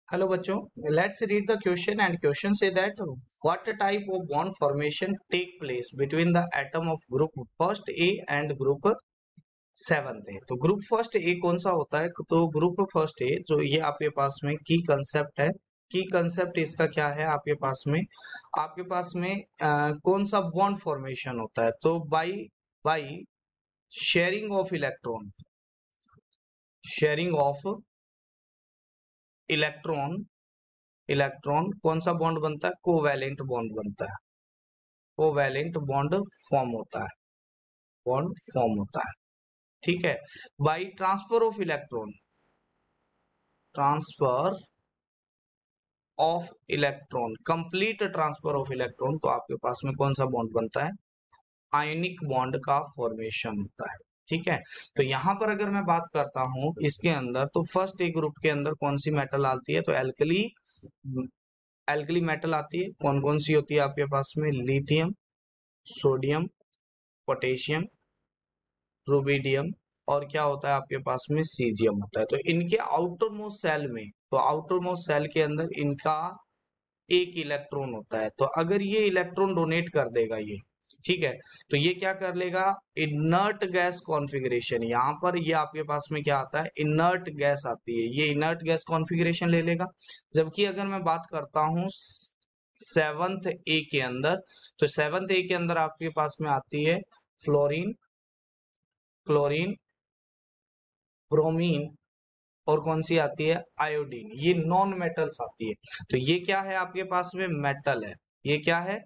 Hello बच्चों, let's read the question and question say that what type of bond formation take place between the atom of group first A and group seventh A। तो group first A कौन सा होता है? तो group first A जो ये आपके पास में की कंसेप्ट है, की कंसेप्ट इसका क्या है आपके पास में कौन सा बॉन्ड फॉर्मेशन होता है? तो by sharing of electron, sharing of electron electron कौन सा बॉन्ड बनता है? कोवैलेंट बॉन्ड बनता है, कोवैलेंट बॉन्ड फॉर्म होता है, बॉन्ड फॉर्म होता है। ठीक है, by transfer of electron, transfer of electron, complete transfer of electron, तो आपके पास में कौन सा बॉन्ड बनता है? आयनिक बॉन्ड का फॉर्मेशन होता है। ठीक है, तो यहां पर अगर मैं बात करता हूं इसके अंदर, तो फर्स्ट ए ग्रुप के अंदर कौन सी मेटल आती है? तो एल्कली, एल्कली मेटल आती है। कौन कौन सी होती है आपके पास में? लिथियम, सोडियम, पोटेशियम, रुबिडियम, और क्या होता है आपके पास में? सीजियम होता है। तो इनके आउटर मोस्ट सेल में, तो आउटर मोस्ट सेल के अंदर इनका एक इलेक्ट्रॉन होता है। तो अगर ये इलेक्ट्रॉन डोनेट कर देगा ये, ठीक है, तो ये क्या कर लेगा? इनर्ट गैस कॉन्फ़िगरेशन, यहाँ पर ये आपके पास में क्या आता है? इनर्ट गैस आती है, ये इनर्ट गैस कॉन्फ़िगरेशन ले लेगा। जबकि अगर मैं बात करता हूँ सेवंथ ए के अंदर, तो सेवंथ ए के अंदर आपके पास में आती है फ्लोरीन, क्लोरीन, ब्रोमीन, और कौन सी आती है? आयोडीन। ये नॉन मेटल्स आती है। तो ये क्या है आपके पास में? मेटल है। ये क्या है?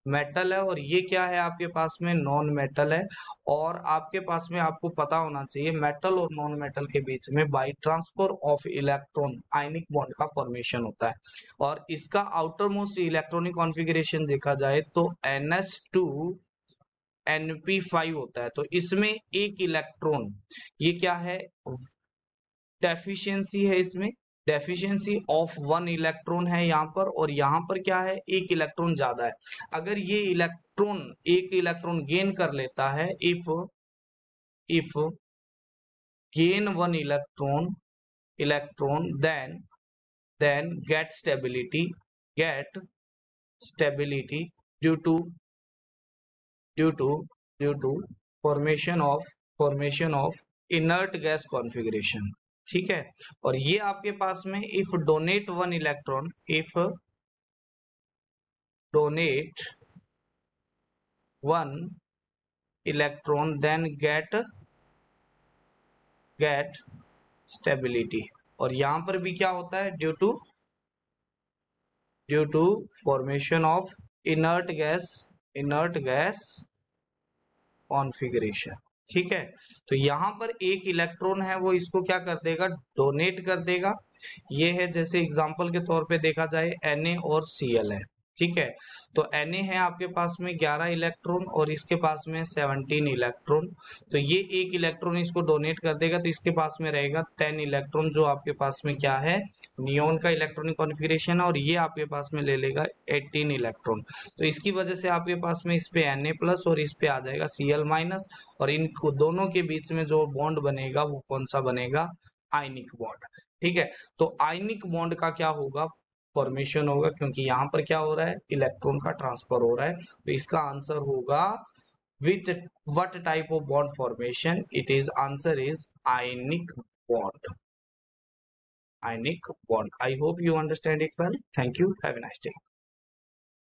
मेटल है। और ये क्या है आपके पास में? नॉन मेटल है। और आपके पास में आपको पता होना चाहिए मेटल और नॉन मेटल के बीच में by transfer of electron ionic bond का फॉर्मेशन होता है। और इसका आउटर मोस्ट इलेक्ट्रॉनिक कॉन्फ़िगरेशन देखा जाए तो NH2 NP5 होता है। तो इसमें एक इलेक्ट्रॉन, ये क्या है? डेफिशिएंसी है इसमें, डेफिशिएंसी ऑफ वन इलेक्ट्रॉन है यहाँ पर, और यहाँ पर क्या है? एक इलेक्ट्रॉन ज्यादा है। अगर ये इलेक्ट्रॉन एक इलेक्ट्रॉन गेन कर लेता है, if gain one electron then get stability due to due to due to formation of inert gas configuration. ठीक है, और ये आपके पास में if donate one electron, if donate one electron then get stability. और यहां पर भी क्या होता है? Due to formation of inert gas configuration. ठीक है, तो यहाँ पर एक इलेक्ट्रॉन है वो इसको क्या कर देगा? डोनेट कर देगा। ये है, जैसे एग्जांपल के तौर पे देखा जाए Na और Cl है। ठीक है, तो Na है आपके पास में 11 इलेक्ट्रॉन और इसके पास में 17 इलेक्ट्रॉन। तो ये एक इलेक्ट्रॉन इसको डोनेट कर देगा, तो इसके पास में रहेगा 10 इलेक्ट्रॉन, जो आपके पास में क्या है? नियोन का इलेक्ट्रॉनिक कॉन्फ़िगरेशन है। और ये आपके पास में ले लेगा 18 इलेक्ट्रॉन। तो इसकी वजह से आपके पास में इस पे Na+ और इस पे आ जाएगा Cl-, और इन दोनों के बीच में जो बॉन्ड बनेगा वो कौन सा बनेगा? Ionic bond. ठीक है, तो आयनिक बॉन्ड का क्या होगा? फॉर्मेशन होगा, क्योंकि यहाँ पर क्या हो रहा है? इलेक्ट्रॉन का ट्रांसफर हो रहा है। तो इसका आंसर होगा विच what type of bond formation? It is answer is ionic bond, ionic bond. I hope you understand it well. Thank you, have a nice day।